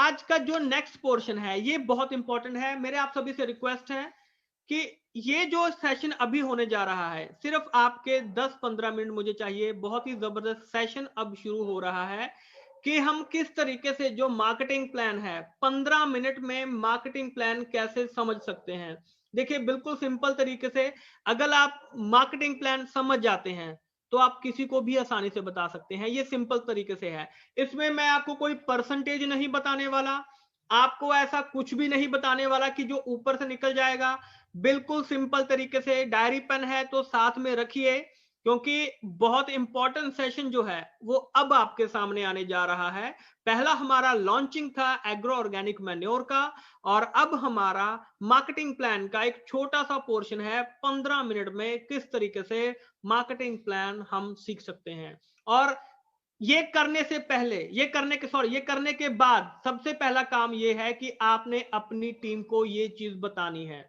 आज का जो नेक्स्ट पोर्शन है ये बहुत इंपॉर्टेंट है। मेरे आप सभी से रिक्वेस्ट है कि ये जो सेशन अभी होने जा रहा है सिर्फ आपके 10-15 मिनट मुझे चाहिए। बहुत ही जबरदस्त सेशन अब शुरू हो रहा है कि हम किस तरीके से जो मार्केटिंग प्लान है 15 मिनट में मार्केटिंग प्लान कैसे समझ सकते हैं। देखिए बिल्कुल सिंपल तरीके से अगर आप मार्केटिंग प्लान समझ जाते हैं तो आप किसी को भी आसानी से बता सकते हैं। ये सिंपल तरीके से है। इसमें मैं आपको कोई परसेंटेज नहीं बताने वाला, आपको ऐसा कुछ भी नहीं बताने वाला कि जो ऊपर से निकल जाएगा। बिल्कुल सिंपल तरीके से डायरी पेन है तो साथ में रखिए, क्योंकि बहुत इंपॉर्टेंट सेशन जो है वो अब आपके सामने आने जा रहा है। पहला हमारा लॉन्चिंग था एग्रो ऑर्गेनिक मैन्योर का, और अब हमारा मार्केटिंग प्लान का एक छोटा सा पोर्शन है 15 मिनट में किस तरीके से मार्केटिंग प्लान हम सीख सकते हैं। और ये करने से पहले, ये करने के बाद सबसे पहला काम ये है कि आपने अपनी टीम को ये चीज बतानी है।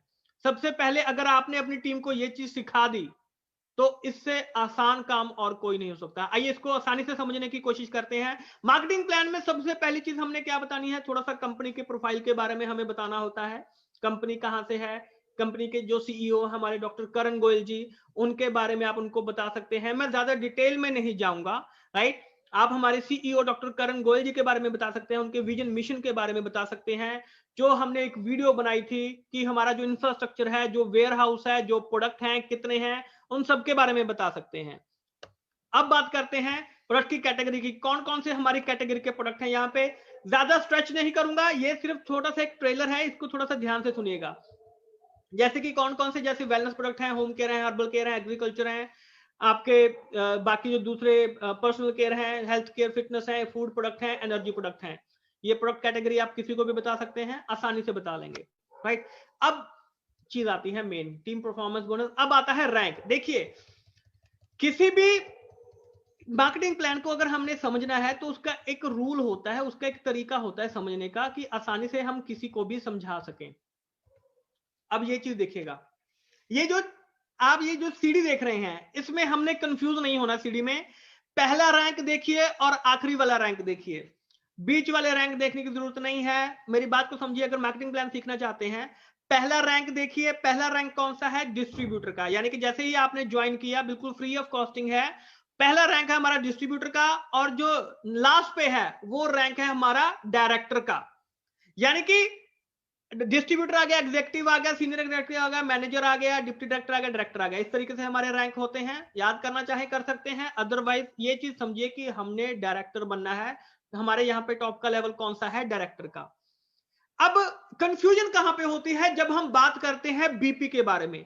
सबसे पहले अगर आपने अपनी टीम को ये चीज सिखा दी तो इससे आसान काम और कोई नहीं हो सकता। आइए इसको आसानी से समझने की कोशिश करते हैं। मार्केटिंग प्लान में सबसे पहली चीज हमने क्या बतानी है, थोड़ा सा कंपनी के प्रोफाइल के बारे में हमें बताना होता है। कंपनी कहां से है, कंपनी के जो सीईओ हमारे डॉक्टर करण गोयल जी, उनके बारे में आप उनको बता सकते हैं। मैं ज्यादा डिटेल में नहीं जाऊंगा, राइट। आप हमारे सीईओ डॉक्टर करण गोयल जी के बारे में बता सकते हैं, उनके विजन मिशन के बारे में बता सकते हैं। जो हमने एक वीडियो बनाई थी कि हमारा जो इंफ्रास्ट्रक्चर है, जो वेयर हाउस है, जो प्रोडक्ट हैं कितने हैं, उन सब के बारे में बता सकते हैं। अब बात करते हैं प्रोडक्ट की कैटेगरी की। कौन कौन से हमारी कैटेगरी के प्रोडक्ट हैं। यहाँ पे ज्यादा स्ट्रेच नहीं करूंगा, ये सिर्फ छोटा सा एक ट्रेलर है, इसको थोड़ा सा ध्यान से सुनिएगा। जैसे कि कौन कौन से, जैसे वेलनेस प्रोडक्ट हैं, होम केयर है, हर्बल केयर है, एग्रीकल्चर है, आपके बाकी जो दूसरे पर्सनल केयर है, हेल्थ केयर, फिटनेस है, फूड प्रोडक्ट है, एनर्जी प्रोडक्ट है। ये प्रोडक्ट कैटेगरी आप किसी को भी बता सकते हैं, आसानी से बता लेंगे, राइट। अब चीज आती है मेन टीम परफॉर्मेंस बोनस। अब आता है रैंक। देखिए किसी भी मार्केटिंग प्लान को अगर हमने समझना है तो उसका एक रूल होता है, उसका एक तरीका होता है समझने का कि आसानी से हम किसी को भी समझा सकें। अब ये चीज देखिएगा, ये जो आप ये जो सीडी देख रहे हैं इसमें हमने कंफ्यूज नहीं होना। सीडी में पहला रैंक देखिए और आखिरी वाला रैंक देखिए, बीच वाले रैंक देखने की जरूरत नहीं है। मेरी बात को समझिए, अगर मार्केटिंग प्लान सीखना चाहते हैं पहला रैंक देखिए। पहला रैंक कौन सा है, डिस्ट्रीब्यूटर का, यानी कि जैसे ही आपने ज्वाइन किया बिल्कुल फ्री ऑफ कॉस्टिंग है। पहला रैंक है हमारा डिस्ट्रीब्यूटर का, और जो लास्ट पे है वो रैंक है हमारा डायरेक्टर का। यानी कि डिस्ट्रीब्यूटर आ गया, एग्जीक्यूटिव आ गया, सीनियर एग्जीक्यूटिव आ गया, मैनेजर आ गया, डिप्टी डायरेक्टर आ गया, डायरेक्टर आ गया। इस तरीके से हमारे रैंक होते हैं। याद करना चाहे कर सकते हैं, अदरवाइज ये चीज समझिए कि हमने डायरेक्टर बनना है। हमारे यहाँ पे टॉप का लेवल कौन सा है, डायरेक्टर का। अब कंफ्यूजन कहां पे होती है, जब हम बात करते हैं बीपी के बारे में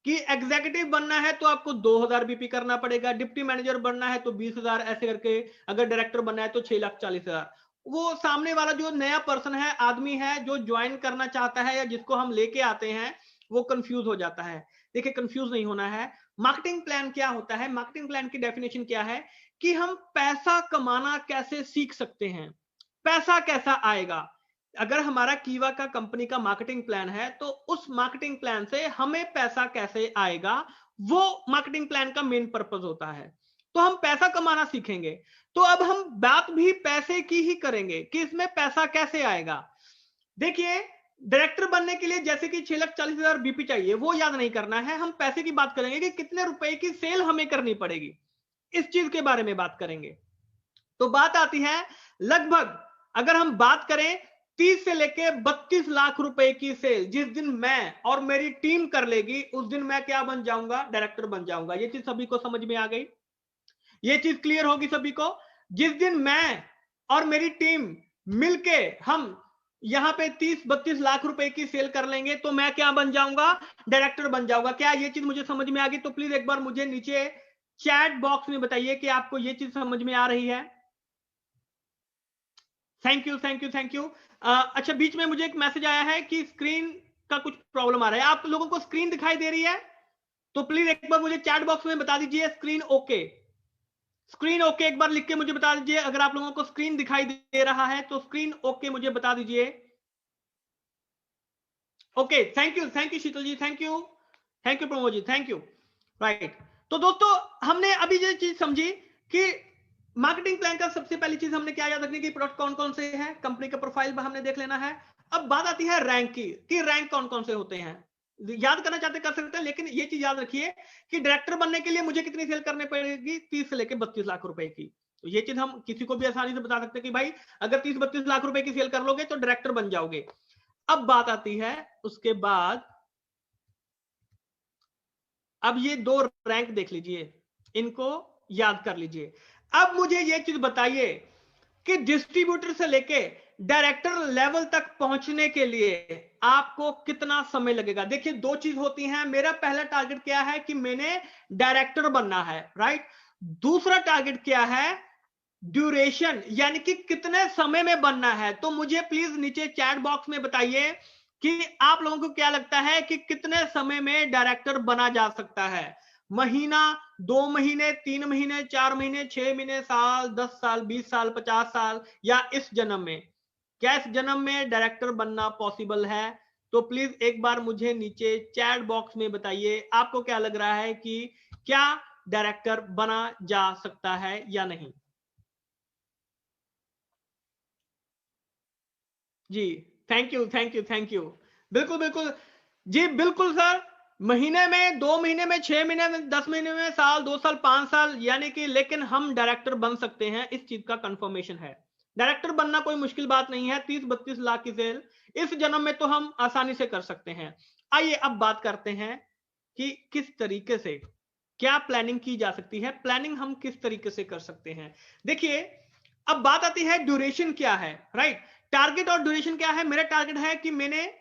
कि एग्जीक्यूटिव बनना है तो आपको 2000 बीपी करना पड़ेगा, डिप्टी मैनेजर बनना है तो 20,000, ऐसे करके अगर डायरेक्टर बनना है तो 6,40,000। वो सामने वाला जो नया पर्सन है, आदमी है, जो ज्वाइन करना चाहता है या जिसको हम लेके आते हैं, वो कंफ्यूज हो जाता है। देखिए कंफ्यूज नहीं होना है। मार्केटिंग प्लान क्या होता है, मार्केटिंग प्लान की डेफिनेशन क्या है कि हम पैसा कमाना कैसे सीख सकते हैं। पैसा कैसा आएगा, अगर हमारा कीवा का कंपनी का मार्केटिंग प्लान है तो उस मार्केटिंग प्लान से हमें पैसा कैसे आएगा, वो मार्केटिंग प्लान का मेन पर्पस होता है। तो हम पैसा कमाना सीखेंगे। तो अब हम बात भी पैसे की ही करेंगे कि इसमें पैसा कैसे आएगा। देखिए डायरेक्टर बनने के लिए जैसे कि 6,40,000 बीपी चाहिए, वो याद नहीं करना है। हम पैसे की बात करेंगे कि कितने रुपए की सेल हमें करनी पड़ेगी, इस चीज के बारे में बात करेंगे। तो बात आती है लगभग, अगर हम बात करें 30 से लेके 32 लाख रुपए की सेल जिस दिन मैं और मेरी टीम कर लेगी, उस दिन मैं क्या बन जाऊंगा, डायरेक्टर बन जाऊंगा। ये चीज सभी को समझ में आ गई, ये चीज क्लियर होगी सभी को। जिस दिन मैं और मेरी टीम मिलके हम यहां पे 30-32 लाख रुपए की सेल कर लेंगे तो मैं क्या बन जाऊंगा, डायरेक्टर बन जाऊंगा। क्या ये चीज मुझे समझ में आ गई? तो प्लीज एक बार मुझे नीचे चैट बॉक्स में बताइए कि आपको ये चीज समझ में आ रही है। Thank you, thank you, thank you. अच्छा, बीच में मुझे एक मैसेज आया है कि स्क्रीन का कुछ प्रॉब्लम आ रहा है। आप लोगों को स्क्रीन दिखाई दे रही है? तो प्लीज एक बार मुझे चैट बॉक्स में बता दीजिए स्क्रीन ओके। स्क्रीन ओके एक बार लिख के मुझे बता दीजिए। अगर आप लोगों को स्क्रीन दिखाई दे रहा है तो स्क्रीन ओके मुझे बता दीजिए। Okay, thank you Sheetal ji, thank you Pramod ji, thank you. Right. तो दोस्तों हमने अभी ये चीज समझी कि मार्केटिंग प्लान का सबसे पहली चीज हमने क्या याद रखनी की, प्रोडक्ट कौन कौन से हैं, कंपनी का प्रोफाइल हमने देख लेना है। अब बात आती है रैंक की, कि रैंक कौन कौन से होते हैं। याद करना चाहते कर सकते हैं, लेकिन ये चीज याद रखिए कि डायरेक्टर बनने के लिए मुझे कितनी सेल करनी पड़ेगी, 30 से लेकर 32 लाख रुपए की। तो ये चीज हम किसी को भी आसानी से बता सकते हैं कि भाई अगर 30-32 लाख रुपए की सेल कर लोगे तो डायरेक्टर बन जाओगे। अब बात आती है उसके बाद, अब ये दो रैंक देख लीजिए, इनको याद कर लीजिए। अब मुझे ये चीज बताइए कि डिस्ट्रीब्यूटर से लेके डायरेक्टर लेवल तक पहुंचने के लिए आपको कितना समय लगेगा। देखिए दो चीज होती हैं, मेरा पहला टारगेट क्या है कि मैंने डायरेक्टर बनना है, राइट। दूसरा टारगेट क्या है, ड्यूरेशन, यानी कि कितने समय में बनना है। तो मुझे प्लीज नीचे चैट बॉक्स में बताइए कि आप लोगों को क्या लगता है कि कितने समय में डायरेक्टर बना जा सकता है। महीना, 2 महीने, 3 महीने, 4 महीने, 6 महीने, साल, 10 साल, 20 साल, 50 साल, या इस जन्म में। क्या इस जन्म में डायरेक्टर बनना पॉसिबल है? तो प्लीज एक बार मुझे नीचे चैट बॉक्स में बताइए, आपको क्या लग रहा है कि क्या डायरेक्टर बना जा सकता है या नहीं। जी, thank you, thank you, thank you. बिल्कुल बिल्कुल जी, बिल्कुल सर। महीने में, 2 महीने में, 6 महीने में, 10 महीने में, साल, 2 साल, 5 साल, यानी कि, लेकिन हम डायरेक्टर बन सकते हैं, इस चीज का कंफर्मेशन है। डायरेक्टर बनना कोई मुश्किल बात नहीं है। 30-32 लाख की सेल इस जन्म में तो हम आसानी से कर सकते हैं। आइए अब बात करते हैं कि किस तरीके से, क्या प्लानिंग की जा सकती है, प्लानिंग हम किस तरीके से कर सकते हैं। देखिए अब बात आती है ड्यूरेशन क्या है, राइट। टारगेट और ड्यूरेशन क्या है। मेरा टारगेट है कि मैंने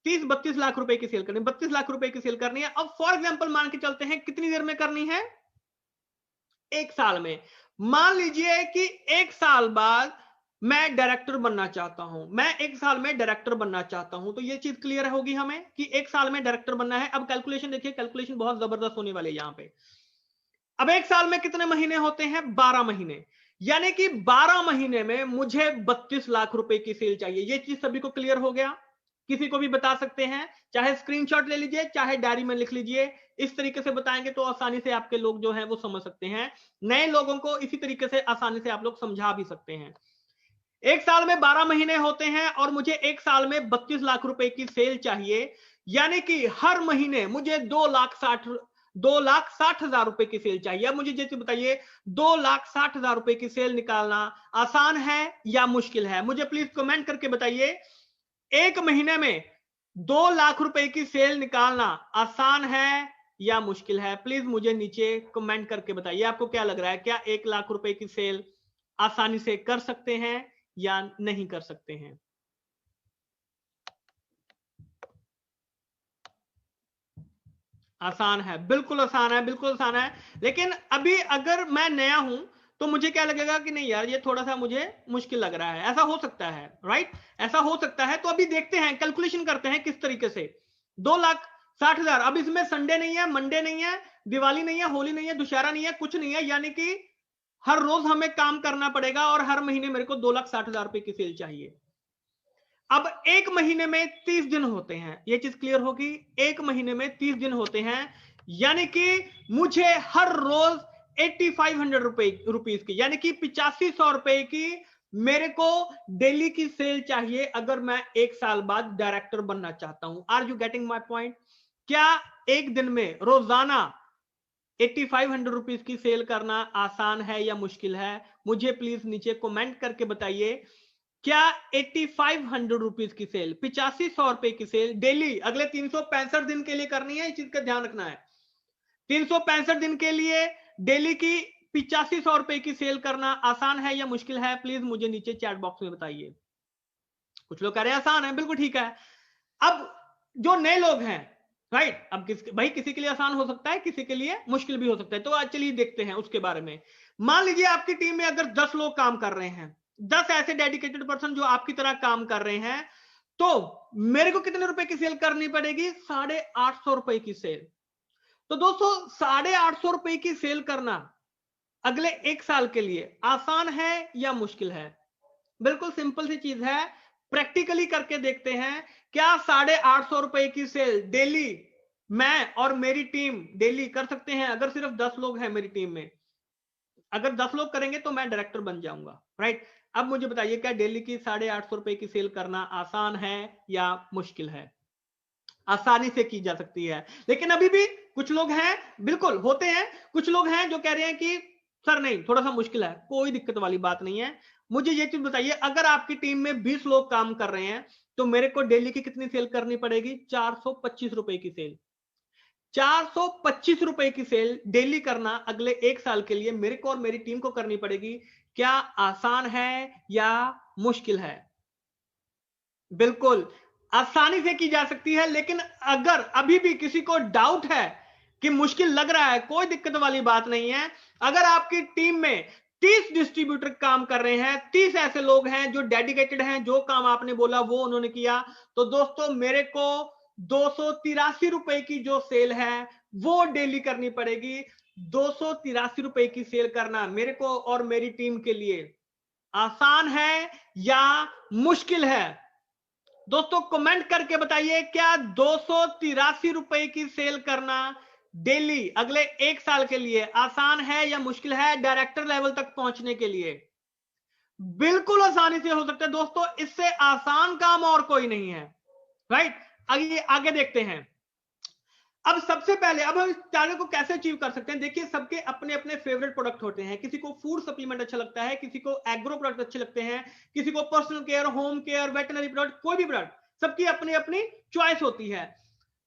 30-32 लाख रुपए की सेल करनी है, 32 लाख रुपए की सेल करनी है। अब फॉर एग्जांपल मान के चलते हैं कितनी देर में करनी है, 1 साल में। मान लीजिए कि 1 साल बाद मैं डायरेक्टर बनना चाहता हूं, मैं 1 साल में डायरेक्टर बनना चाहता हूं। तो ये चीज क्लियर होगी हमें कि 1 साल में डायरेक्टर बनना है। अब कैलकुलेशन देखिए, कैलकुलेशन बहुत जबरदस्त होने वाली है यहां पे। अब 1 साल में कितने महीने होते हैं, 12 महीने, यानी कि 12 महीने में मुझे 32 लाख रुपए की सेल चाहिए। ये चीज सभी को क्लियर हो गया? किसी को भी बता सकते हैं, चाहे स्क्रीनशॉट ले लीजिए, चाहे डायरी में लिख लीजिए। इस तरीके से बताएंगे तो आसानी से आपके लोग जो हैं वो समझ सकते हैं। नए लोगों को इसी तरीके से आसानी से आप लोग समझा भी सकते हैं। 1 साल में 12 महीने होते हैं और मुझे 1 साल में 32 लाख रुपए की सेल चाहिए, यानी कि हर महीने मुझे 2,60,000 रुपए की सेल चाहिए। अब मुझे जैसे बताइए, 2,60,000 रुपए की सेल निकालना आसान है या मुश्किल है? मुझे प्लीज कमेंट करके बताइए। एक महीने में 2 लाख रुपए की सेल निकालना आसान है या मुश्किल है? प्लीज मुझे नीचे कमेंट करके बताइए, आपको क्या लग रहा है, क्या 1 लाख रुपए की सेल आसानी से कर सकते हैं या नहीं कर सकते हैं? आसान है, बिल्कुल आसान है, बिल्कुल आसान है। लेकिन अभी अगर मैं नया हूं तो मुझे क्या लगेगा कि नहीं यार, ये थोड़ा सा मुझे मुश्किल लग रहा है। ऐसा हो सकता है, राइट, ऐसा हो सकता है। तो अभी देखते हैं, कैलकुलेशन करते हैं किस तरीके से। 2,60,000, अब इसमें संडे नहीं है, मंडे नहीं है, दिवाली नहीं है, होली नहीं है, दुशहरा नहीं है, कुछ नहीं है, यानी कि हर रोज हमें काम करना पड़ेगा और हर महीने मेरे को 2,60,000 रुपए की सेल चाहिए। अब एक महीने में 30 दिन होते हैं, ये चीज क्लियर होगी। एक महीने में 30 दिन होते हैं, यानी कि मुझे हर रोज 8,500 रुपीज की, यानी कि 8500 रुपए की मेरे को डेली की सेल चाहिए अगर मैं 1 साल बाद डायरेक्टर बनना चाहता हूं। Are you getting my point? क्या एक दिन में रोजाना 8,500 रुपीज की सेल करना आसान है या मुश्किल है? मुझे प्लीज नीचे कमेंट करके बताइए। क्या 8,500 रुपीज की सेल, 8500 रुपए की सेल डेली अगले 365 दिन के लिए करनी है? इस चीज का ध्यान रखना है। 365 दिन के लिए डेली की 8500 रुपए की सेल करना आसान है या मुश्किल है? प्लीज मुझे नीचे चैट बॉक्स में बताइए। कुछ लोग कह रहे हैं आसान है, बिल्कुल ठीक है। अब जो नए लोग हैं, राइट, अब भाई किसी के लिए आसान हो सकता है, किसी के लिए मुश्किल भी हो सकता है। तो आज चलिए देखते हैं उसके बारे में। मान लीजिए आपकी टीम में अगर 10 लोग काम कर रहे हैं, 10 ऐसे डेडिकेटेड पर्सन जो आपकी तरह काम कर रहे हैं, तो मेरे को कितने रुपए की सेल करनी पड़ेगी? 850 रुपए की सेल। तो दोस्तों 850 रुपए की सेल करना अगले 1 साल के लिए आसान है या मुश्किल है? बिल्कुल सिंपल सी चीज है, प्रैक्टिकली करके देखते हैं। क्या 850 रुपए की सेल डेली मैं और मेरी टीम डेली कर सकते हैं? अगर सिर्फ 10 लोग हैं मेरी टीम में, अगर 10 लोग करेंगे तो मैं डायरेक्टर बन जाऊंगा, राइट। अब मुझे बताइए, क्या डेली की 850 रुपए की सेल करना आसान है या मुश्किल है? आसानी से की जा सकती है, लेकिन अभी भी कुछ लोग हैं, बिल्कुल होते हैं, कुछ लोग हैं जो कह रहे हैं कि सर नहीं, थोड़ा सा मुश्किल है। कोई दिक्कत वाली बात नहीं है। मुझे ये चीज बताइए, अगर आपकी टीम में 20 लोग काम कर रहे हैं तो मेरे को डेली की कितनी सेल करनी पड़ेगी? 425 रुपए की सेल। 425 रुपए की सेल डेली करना अगले 1 साल के लिए मेरे को और मेरी टीम को करनी पड़ेगी। क्या आसान है या मुश्किल है? बिल्कुल आसानी से की जा सकती है, लेकिन अगर अभी भी किसी को डाउट है कि मुश्किल लग रहा है, कोई दिक्कत वाली बात नहीं है। अगर आपकी टीम में 30 डिस्ट्रीब्यूटर काम कर रहे हैं, 30 ऐसे लोग हैं जो डेडिकेटेड हैं, जो काम आपने बोला वो उन्होंने किया, तो दोस्तों मेरे को 283 रुपए की जो सेल है वो डेली करनी पड़ेगी। 283 रुपए की सेल करना मेरे को और मेरी टीम के लिए आसान है या मुश्किल है? दोस्तों कमेंट करके बताइए, क्या 283 रुपए की सेल करना डेली अगले 1 साल के लिए आसान है या मुश्किल है डायरेक्टर लेवल तक पहुंचने के लिए? बिल्कुल आसानी से हो सकता है दोस्तों, इससे आसान काम और कोई नहीं है, राइट। आगे आगे देखते हैं। अब सबसे पहले अब हम इस टारगेट को कैसे अचीव कर सकते हैं? देखिए, सबके अपने अपने फेवरेट प्रोडक्ट होते हैं। किसी को फूड सप्लीमेंट अच्छा लगता है, किसी को एग्रो प्रोडक्ट अच्छे लगते हैं, किसी को personal care, home care, veterinary product, कोई भी प्रोडक्ट, सबकी अपनी अपनी चॉइस होती है।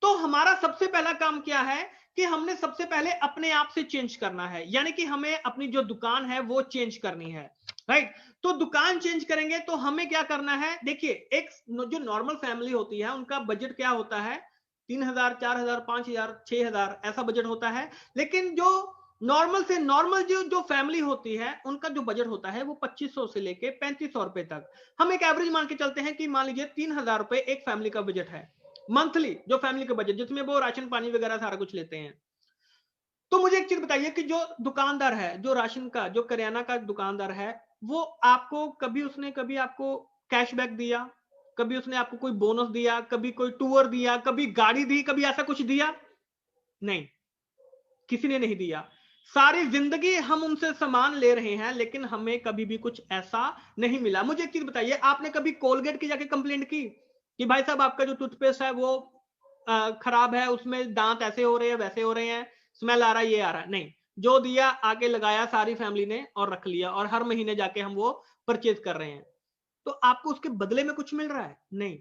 तो हमारा सबसे पहला काम क्या है कि हमने सबसे पहले अपने आप से चेंज करना है, यानी कि हमें अपनी जो दुकान है वो चेंज करनी है, राइट। तो दुकान चेंज करेंगे तो हमें क्या करना है? देखिए, एक जो नॉर्मल फैमिली होती है उनका बजट क्या होता है? 3,000, 4,000, 5,000, 6,000 ऐसा बजट होता है। लेकिन जो नॉर्मल से नॉर्मल जो फैमिली होती है उनका जो बजट होता है वो 2500 से लेके 3500 रुपए तक। हम एक एवरेज मान के चलते हैं कि मान लीजिए 3,000 रुपए एक फैमिली का बजट है मंथली, जो फैमिली का बजट जिसमें वो राशन पानी वगैरह सारा कुछ लेते हैं। तो मुझे एक चीज बताइए कि जो दुकानदार है, जो राशन का, जो करियाना का दुकानदार है, वो आपको कभी आपको कैशबैक दिया? कभी उसने आपको कोई बोनस दिया? कभी कोई टूर दिया? कभी गाड़ी दी? कभी ऐसा कुछ दिया? नहीं, किसी ने नहीं दिया। सारी जिंदगी हम उनसे सामान ले रहे हैं, लेकिन हमें कभी भी कुछ ऐसा नहीं मिला। मुझे एक चीज बताइए, आपने कभी कोलगेट की जाके कंप्लेंट की कि भाई साहब आपका जो टूथपेस्ट है वो खराब है, उसमें दांत ऐसे हो रहे हैं, वैसे हो रहे हैं, स्मेल आ रहा है, ये आ रहा है? नहीं, जो दिया आके लगाया सारी फैमिली ने और रख लिया, और हर महीने जाके हम वो परचेज कर रहे हैं। तो आपको उसके बदले में कुछ मिल रहा है? नहीं।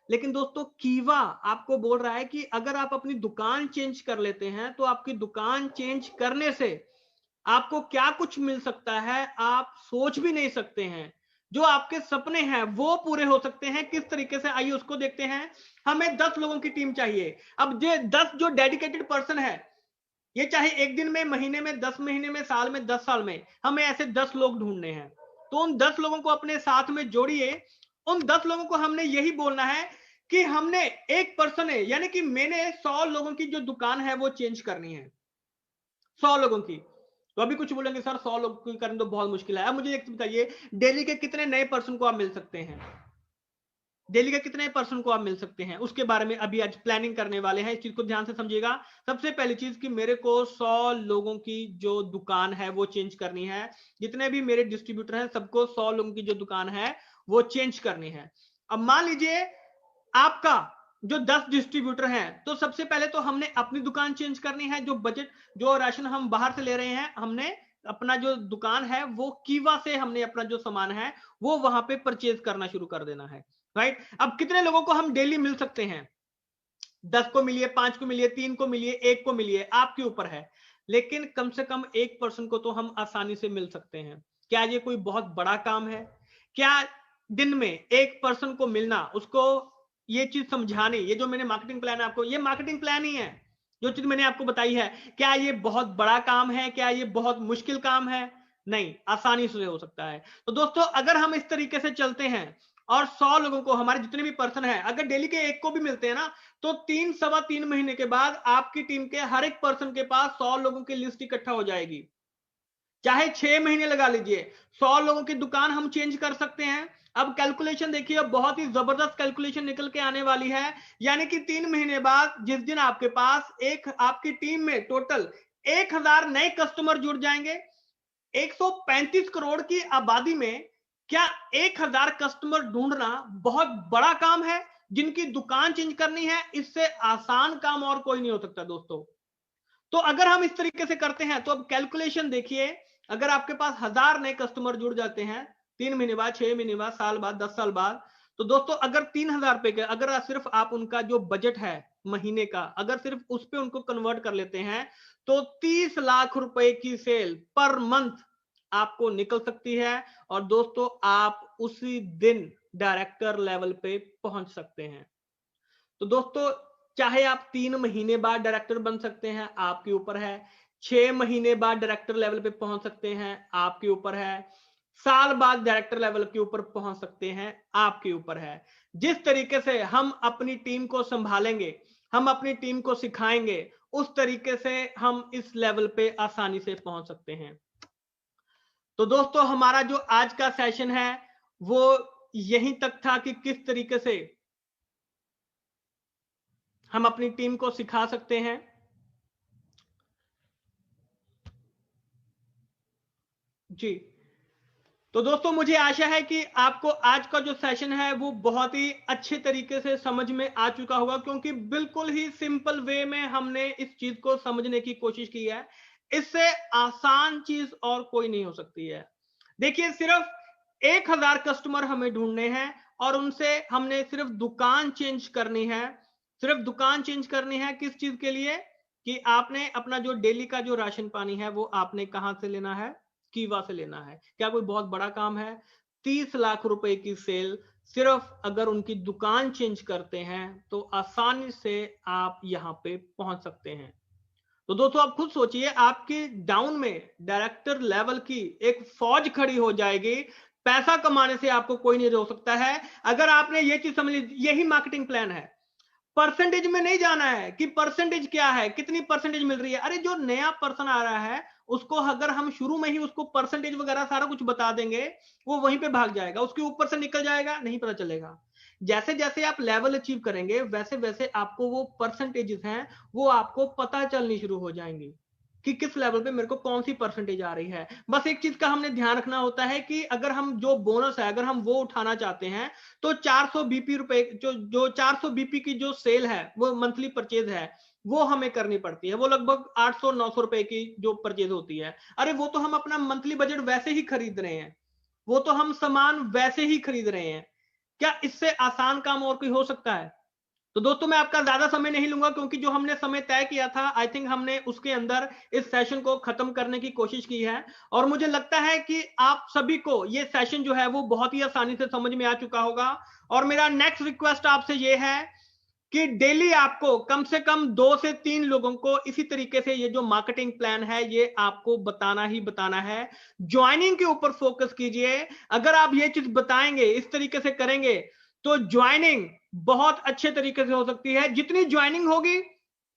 लेकिन दोस्तों, कीवा आपको बोल रहा है कि अगर आप अपनी दुकान चेंज कर लेते हैं तो आपकी दुकान चेंज करने से आपको क्या कुछ मिल सकता है, आप सोच भी नहीं सकते हैं। जो आपके सपने हैं वो पूरे हो सकते हैं। किस तरीके से, आइए उसको देखते हैं। हमें 10 लोगों की टीम चाहिए। अब ये 10 जो डेडिकेटेड पर्सन है, ये चाहे एक दिन में, महीने में, 10 महीने में, साल में, 10 साल में, हमें ऐसे 10 लोग ढूंढने हैं। तो उन 10 लोगों को अपने साथ में जोड़िए। उन 10 लोगों को हमने यही बोलना है कि हमने एक पर्सन है, यानी कि मैंने 100 लोगों की जो दुकान है वो चेंज करनी है। 100 लोगों की। तो अभी कुछ बोलेंगे सर 100 लोग की करना तो बहुत मुश्किल है। अब मुझे एक बताइए, डेली के कितने नए पर्सन को आप मिल सकते हैं? डेली के कितने पर्सन को आप मिल सकते हैं, उसके बारे में अभी आज प्लानिंग करने वाले हैं। इस चीज को ध्यान से समझिएगा। सबसे पहली चीज कि मेरे को 100 लोगों की जो दुकान है वो चेंज करनी है। जितने भी मेरे डिस्ट्रीब्यूटर हैं सबको 100 लोगों की जो दुकान है वो चेंज करनी है। अब मान लीजिए आपका जो 10 डिस्ट्रीब्यूटर हैं, तो सबसे पहले तो हमने अपनी दुकान चेंज करनी है। जो बजट, जो राशन हम बाहर से ले रहे हैं, हमने अपना जो दुकान है वो कीवा से हमने अपना जो सामान है वो वहां पे परचेज करना शुरू कर देना है, राइट। अब कितने लोगों को हम डेली मिल सकते हैं? 10 को मिलिए, 5 को मिलिए, 3 को मिलिए, 1 को मिलिए, आपके ऊपर है। लेकिन कम से कम एक पर्सन को तो हम आसानी से मिल सकते हैं। क्या ये कोई बहुत बड़ा काम है? क्या दिन में एक पर्सन को मिलना, उसको ये चीज समझानी, ये जो मैंने मार्केटिंग प्लान आपको, ये मार्केटिंग प्लान ही है जो चीज मैंने आपको बताई है। क्या ये बहुत बड़ा काम है? क्या ये बहुत मुश्किल काम है? नहीं, आसानी से हो सकता है। तो दोस्तों, अगर हम इस तरीके से चलते हैं और 100 लोगों को, हमारे जितने भी पर्सन हैं, अगर डेली के एक को भी मिलते हैं ना, तो 3-3.25 महीने के बाद आपकी टीम के हर एक पर्सन के पास 100 लोगों की लिस्ट इकट्ठा हो जाएगी। चाहे 6 महीने लगा लीजिए, 100 लोगों की दुकान हम चेंज कर सकते हैं। अब कैलकुलेशन देखिए, बहुत ही जबरदस्त कैलकुलेशन निकल के आने वाली है। यानी कि 3 महीने बाद जिस दिन आपके पास एक, आपकी टीम में टोटल 1,000 नए कस्टमर जुड़ जाएंगे, 135 करोड़ की आबादी में क्या 1000 कस्टमर ढूंढना बहुत बड़ा काम है? जिनकी दुकान चेंज करनी है, इससे आसान काम और कोई नहीं हो सकता दोस्तों। तो अगर हम इस तरीके से करते हैं तो अब कैलकुलेशन देखिए, अगर आपके पास 1000 नए कस्टमर जुड़ जाते हैं 3 महीने बाद, 6 महीने बाद, साल बाद, 10 साल बाद, तो दोस्तों अगर 3000 रुपए का, अगर सिर्फ आप उनका जो बजट है महीने का, अगर सिर्फ उस पे उनको कन्वर्ट कर लेते हैं तो 30 लाख रुपए की सेल पर मंथ आपको निकल सकती है। और दोस्तों आप उसी दिन डायरेक्टर लेवल पे पहुंच सकते हैं। तो दोस्तों चाहे आप 3 महीने बाद डायरेक्टर बन सकते हैं, आपके ऊपर है। 6 महीने बाद डायरेक्टर लेवल पे पहुंच सकते हैं, आपके ऊपर है। साल बाद डायरेक्टर लेवल के ऊपर पहुंच सकते हैं, आपके ऊपर है। जिस तरीके से हम अपनी टीम को संभालेंगे, हम अपनी टीम को सिखाएंगे, उस तरीके से हम इस लेवल पे आसानी से पहुंच सकते हैं। तो दोस्तों हमारा जो आज का सेशन है वो यहीं तक था कि किस तरीके से हम अपनी टीम को सिखा सकते हैं। जी, तो दोस्तों मुझे आशा है कि आपको आज का जो सेशन है वो बहुत ही अच्छे तरीके से समझ में आ चुका होगा, क्योंकि बिल्कुल ही सिंपल वे में हमने इस चीज को समझने की कोशिश की है। इससे आसान चीज और कोई नहीं हो सकती है। देखिए, सिर्फ 1000 कस्टमर हमें ढूंढने हैं और उनसे हमने सिर्फ दुकान चेंज करनी है। सिर्फ दुकान चेंज करनी है किस चीज के लिए? कि आपने अपना जो डेली का जो राशन पानी है वो आपने कहां से लेना है? कीवा से लेना है। क्या कोई बहुत बड़ा काम है? 30 लाख रुपए की सेल सिर्फ अगर उनकी दुकान चेंज करते हैं तो आसानी से आप यहां पे पहुंच सकते हैं। तो दोस्तों आप खुद सोचिए, आपके डाउन में डायरेक्टर लेवल की एक फौज खड़ी हो जाएगी। पैसा कमाने से आपको कोई नहीं रोक सकता है। अगर आपने ये चीज समझ ली, यही मार्केटिंग प्लान है। परसेंटेज में नहीं जाना है कि परसेंटेज क्या है, कितनी परसेंटेज मिल रही है। अरे जो नया पर्सन आ रहा है उसको अगर हम शुरू में ही उसको परसेंटेज वगैरह सारा कुछ बता देंगे, वो वहीं पे भाग जाएगा, उसके ऊपर से निकल जाएगा, नहीं पता चलेगा। जैसे जैसे आप लेवल अचीव करेंगे वैसे वैसे आपको वो परसेंटेजेस हैं वो आपको पता चलनी शुरू हो जाएंगी कि किस लेवल पे मेरे को कौन सी परसेंटेज आ रही है। बस एक चीज का हमने ध्यान रखना होता है कि अगर हम जो बोनस है अगर हम वो उठाना चाहते हैं तो 400 बीपी रुपए जो 400 बीपी की जो सेल है वो मंथली परचेज है वो हमें करनी पड़ती है। वो लगभग 800-900 रुपए की जो परचेज होती है। अरे वो तो हम अपना मंथली बजट वैसे ही खरीद रहे हैं, वो तो हम सामान वैसे ही खरीद रहे हैं। क्या इससे आसान काम और कोई हो सकता है? तो दोस्तों मैं आपका ज्यादा समय नहीं लूंगा, क्योंकि जो हमने समय तय किया था आई थिंक हमने उसके अंदर इस सेशन को खत्म करने की कोशिश की है। और मुझे लगता है कि आप सभी को ये सेशन जो है वो बहुत ही आसानी से समझ में आ चुका होगा। और मेरा नेक्स्ट रिक्वेस्ट आपसे ये है कि डेली आपको कम से कम 2 से 3 लोगों को इसी तरीके से ये जो मार्केटिंग प्लान है ये आपको बताना ही बताना है। ज्वाइनिंग के ऊपर फोकस कीजिए। अगर आप ये चीज बताएंगे, इस तरीके से करेंगे, तो ज्वाइनिंग बहुत अच्छे तरीके से हो सकती है। जितनी ज्वाइनिंग होगी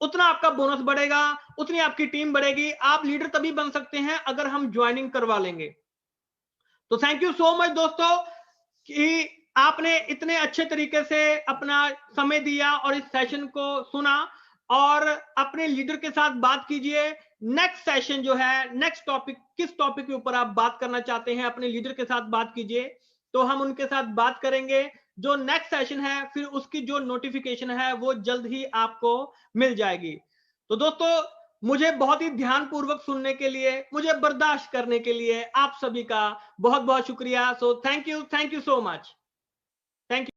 उतना आपका बोनस बढ़ेगा, उतनी आपकी टीम बढ़ेगी। आप लीडर तभी बन सकते हैं अगर हम ज्वाइनिंग करवा लेंगे। तो थैंक यू सो मच दोस्तों कि आपने इतने अच्छे तरीके से अपना समय दिया और इस सेशन को सुना। और अपने लीडर के साथ बात कीजिए। नेक्स्ट सेशन जो है, नेक्स्ट टॉपिक, किस टॉपिक के ऊपर आप बात करना चाहते हैं, अपने लीडर के साथ बात कीजिए, तो हम उनके साथ बात करेंगे। जो नेक्स्ट सेशन है फिर उसकी जो नोटिफिकेशन है वो जल्द ही आपको मिल जाएगी। तो दोस्तों मुझे बहुत ही ध्यानपूर्वक सुनने के लिए, मुझे बर्दाश्त करने के लिए आप सभी का बहुत बहुत शुक्रिया। So thank you so much. Thank you.